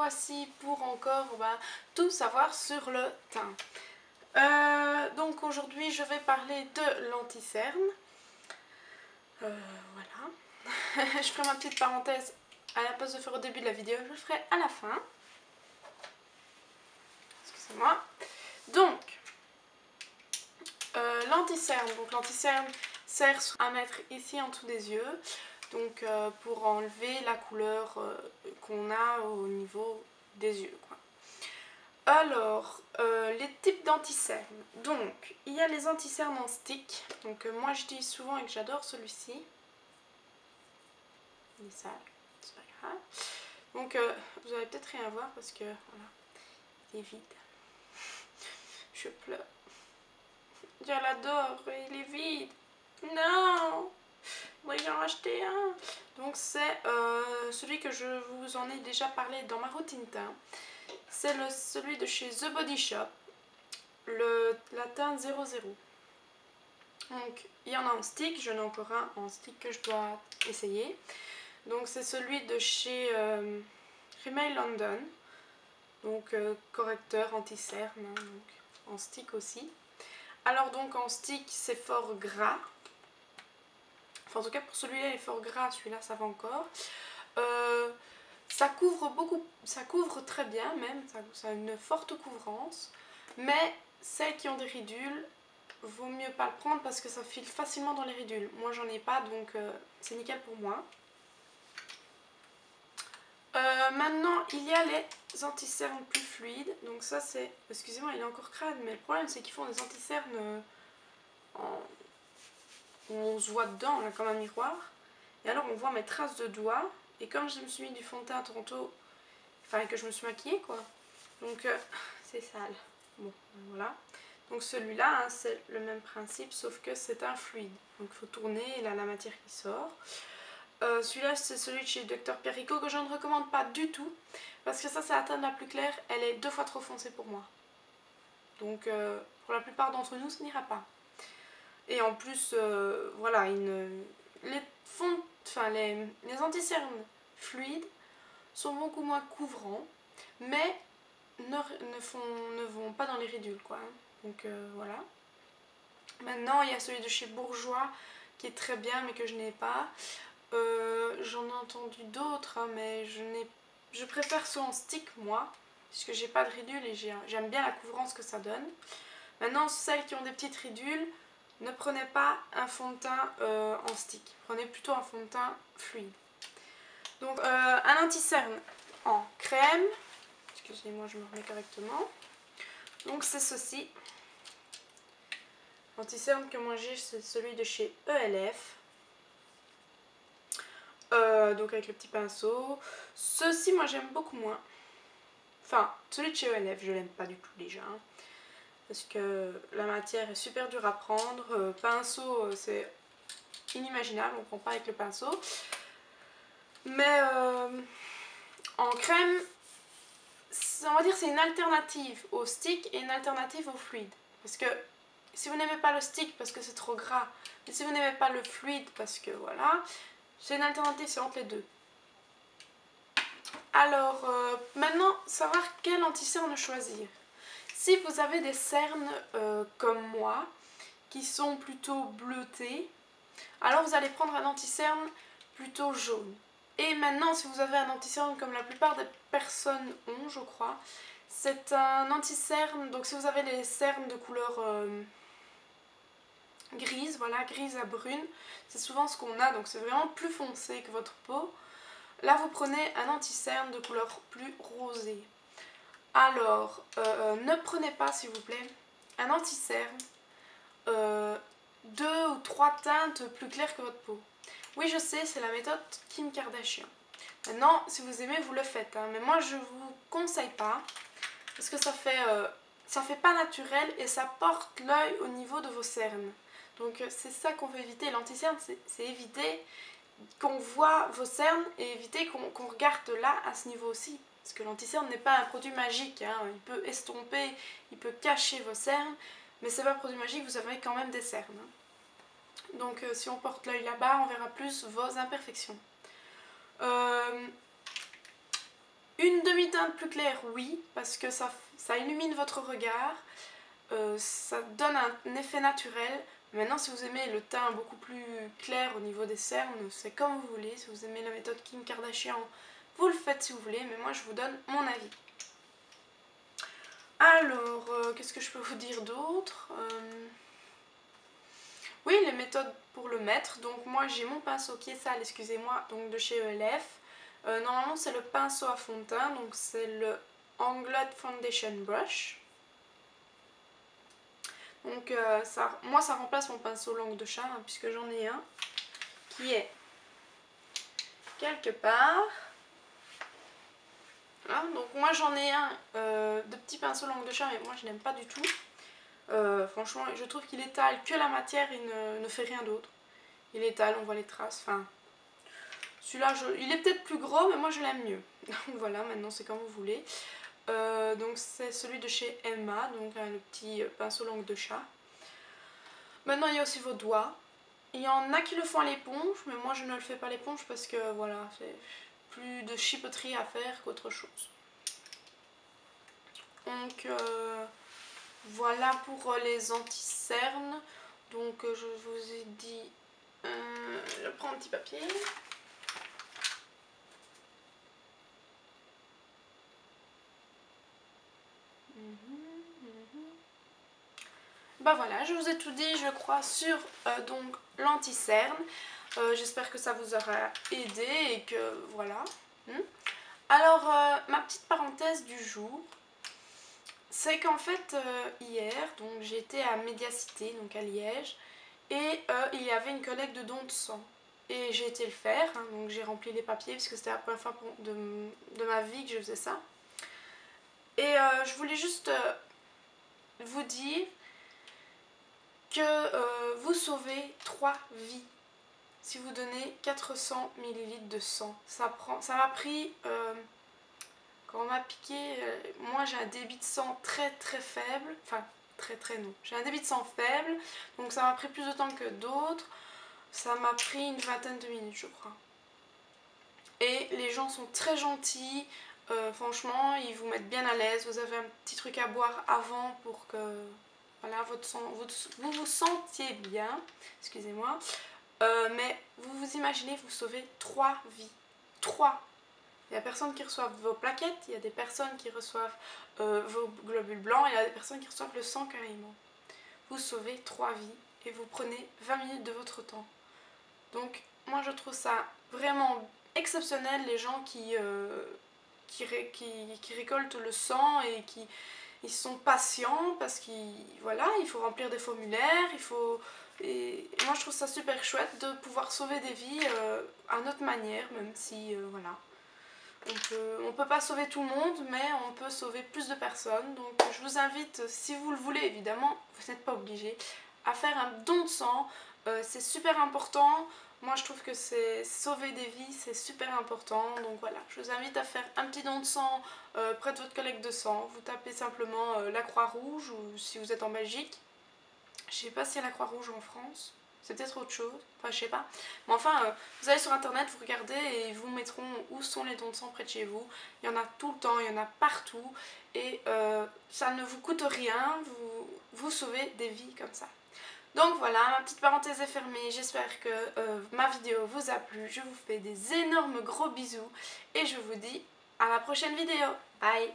voici pour encore tout savoir sur le teint. Donc aujourd'hui je vais parler de l'anti-cerne. Voilà. Je ferai ma petite parenthèse à la place de faire au début de la vidéo, je le ferai à la fin. Excusez-moi. Donc, l'anti-cerne. Donc l'anti-cerne sert à mettre ici en dessous des yeux. Donc pour enlever la couleur qu'on a au niveau des yeux, quoi. Alors, les types d'anti-cernes. Donc, il y a les anti-cernes en stick. Donc moi j'utilise souvent et que j'adore celui-ci. Il est sale, c'est pas grave. Donc vous allez peut-être rien voir parce que voilà, il est vide. Je pleure. Je l'adore et il est vide. Non! Oui, j'en ai acheté un. Donc c'est celui que je vous en ai déjà parlé dans ma routine teint. C'est celui de chez The Body Shop, la teinte 00. Donc il y en a en stick, j'en ai encore un en stick que je dois essayer. Donc c'est celui de chez Rimmel London, donc correcteur anti-cerne, hein, donc en stick aussi. Alors donc en stick c'est fort gras. Enfin, en tout cas pour celui-là il est fort gras, celui-là ça va encore. Ça couvre beaucoup, ça couvre très bien même, ça a une forte couvrance. Mais celles qui ont des ridules, vaut mieux pas le prendre parce que ça file facilement dans les ridules. Moi j'en ai pas donc c'est nickel pour moi. Maintenant il y a les anti-cernes plus fluides. Donc ça c'est, excusez-moi il est encore crade mais le problème c'est qu'ils font des anti-cernes où on se voit dedans là, comme un miroir. Et alors on voit mes traces de doigts. Et comme je me suis mis du fond de teint tantôt, il fallait que je me suis maquillée quoi. Donc c'est sale. Bon voilà. Donc celui-là hein, c'est le même principe sauf que c'est un fluide. Donc il faut tourner et là la matière qui sort. Celui-là c'est celui de chez Dr Perico que je ne recommande pas du tout. Parce que ça c'est la teinte la plus claire. Elle est 2 fois trop foncée pour moi. Donc pour la plupart d'entre nous ce n'ira pas. Et en plus voilà les anti-cernes fluides sont beaucoup moins couvrants, mais ne vont pas dans les ridules quoi. Donc voilà. Maintenant il y a celui de chez Bourjois qui est très bien mais que je n'ai pas. J'en ai entendu d'autres hein, mais je préfère ceux en stick moi, puisque j'ai pas de ridules et j'aime bien la couvrance que ça donne. Maintenant celles qui ont des petites ridules, ne prenez pas un fond de teint en stick, prenez plutôt un fond de teint fluide. Donc un anti-cerne en crème, excusez-moi je me remets correctement. Donc c'est ceci. L'anti-cerne que moi j'ai c'est celui de chez ELF. Donc avec le petit pinceau. Ceci moi j'aime beaucoup moins. Enfin celui de chez ELF je l'aime pas du tout déjà. Hein, parce que la matière est super dure à prendre. Pinceau c'est inimaginable, on prend pas avec le pinceau. Mais en crème, on va dire c'est une alternative au stick et une alternative au fluide. Parce que si vous n'aimez pas le stick parce que c'est trop gras, et si vous n'aimez pas le fluide parce que voilà, c'est une alternative, c'est entre les deux. Alors maintenant, savoir quel anti-cerne choisir. Si vous avez des cernes comme moi, qui sont plutôt bleutées, alors vous allez prendre un anti-cerne plutôt jaune. Et maintenant, si vous avez un anti-cerne comme la plupart des personnes ont, je crois, c'est un anti-cerne, donc si vous avez les cernes de couleur grise, voilà, grise à brune, c'est souvent ce qu'on a, donc c'est vraiment plus foncé que votre peau. Là, vous prenez un anti-cerne de couleur plus rosée. Alors, ne prenez pas, s'il vous plaît, un anti-cerne 2 ou 3 teintes plus claires que votre peau. Oui, je sais, c'est la méthode Kim Kardashian. Maintenant, si vous aimez, vous le faites. Hein, mais moi, je vous conseille pas. Parce que ça fait pas naturel et ça porte l'œil au niveau de vos cernes. Donc, c'est ça qu'on veut éviter. L'anti-cerne, c'est éviter qu'on voit vos cernes et éviter qu'on regarde là, à ce niveau aussi. Parce que l'anti-cerne n'est pas un produit magique. Hein, il peut estomper, il peut cacher vos cernes. Mais c'est pas un produit magique, vous avez quand même des cernes. Hein. Donc si on porte l'œil là-bas, on verra plus vos imperfections. Une demi-teinte plus claire, oui, parce que ça illumine votre regard, ça donne un effet naturel. Maintenant, si vous aimez le teint beaucoup plus clair au niveau des cernes, c'est comme vous voulez. Si vous aimez la méthode Kim Kardashian, vous le faites si vous voulez, mais moi je vous donne mon avis. Alors, qu'est-ce que je peux vous dire d'autre? Oui, les méthodes pour le mettre. Donc moi j'ai mon pinceau qui est sale, excusez-moi, donc de chez ELF. Normalement c'est le pinceau à fond de teint, donc c'est le Anglade Foundation Brush. Donc moi ça remplace mon pinceau langue de chat, hein, puisque j'en ai un qui est quelque part. Voilà, donc moi j'en ai un de petit pinceau langue de chat, mais moi je n'aime pas du tout. Franchement je trouve qu'il étale que la matière et ne fait rien d'autre. Il étale, on voit les traces, enfin... Celui-là, il est peut-être plus gros, mais moi je l'aime mieux. Donc voilà, maintenant c'est comme vous voulez. Donc c'est celui de chez Emma, donc le petit pinceau langue de chat. Maintenant il y a aussi vos doigts. Il y en a qui le font à l'éponge, mais moi je ne le fais pas à l'éponge parce que voilà, c'est plus de chipoterie à faire qu'autre chose. Donc voilà pour les anti-cernes. Donc je vous ai dit, je prends un petit papier. Bah voilà, je vous ai tout dit, je crois, sur donc l'anti-cerne. J'espère que ça vous aura aidé et que voilà. Alors, ma petite parenthèse du jour, c'est qu'en fait, hier, donc j'étais à Médiacité, donc à Liège, et il y avait une collecte de dons de sang. Et j'ai été le faire, hein, donc j'ai rempli les papiers parce que c'était la première fois de ma vie que je faisais ça. Et je voulais juste vous dire que vous sauvez 3 vies si vous donnez 400 ml de sang. Ça m'a pris, quand on m'a piqué, moi j'ai un débit de sang très très faible, enfin très non, j'ai un débit de sang faible, donc ça m'a pris plus de temps que d'autres, ça m'a pris une vingtaine de minutes je crois. Et les gens sont très gentils, franchement ils vous mettent bien à l'aise, vous avez un petit truc à boire avant pour que voilà, vous vous sentiez bien, excusez-moi. Mais vous vous imaginez, vous sauvez 3 vies. 3. Il y a personne qui reçoivent vos plaquettes, il y a des personnes qui reçoivent vos globules blancs, et il y a des personnes qui reçoivent le sang carrément. Vous sauvez 3 vies et vous prenez 20 minutes de votre temps. Donc moi je trouve ça vraiment exceptionnel, les gens qui récoltent le sang et qui ils sont patients parce qu'il voilà, il faut remplir des formulaires, et moi je trouve ça super chouette de pouvoir sauver des vies à notre manière, même si voilà, on peut pas sauver tout le monde, mais on peut sauver plus de personnes. Donc je vous invite, si vous le voulez évidemment, vous n'êtes pas obligé, à faire un don de sang. C'est super important. Moi je trouve que c'est sauver des vies, c'est super important. Donc voilà, je vous invite à faire un petit don de sang près de votre collecte de sang. Vous tapez simplement la Croix-Rouge, ou si vous êtes en Belgique. Je sais pas s'il y a la Croix-Rouge en France. C'est peut-être autre chose. Enfin, je sais pas. Mais enfin, vous allez sur internet, vous regardez et ils vous mettront où sont les dons de sang près de chez vous. Il y en a tout le temps, il y en a partout. Et ça ne vous coûte rien. Vous sauvez des vies comme ça. Donc voilà, ma petite parenthèse est fermée. J'espère que ma vidéo vous a plu. Je vous fais des énormes gros bisous. Et je vous dis à la prochaine vidéo. Bye!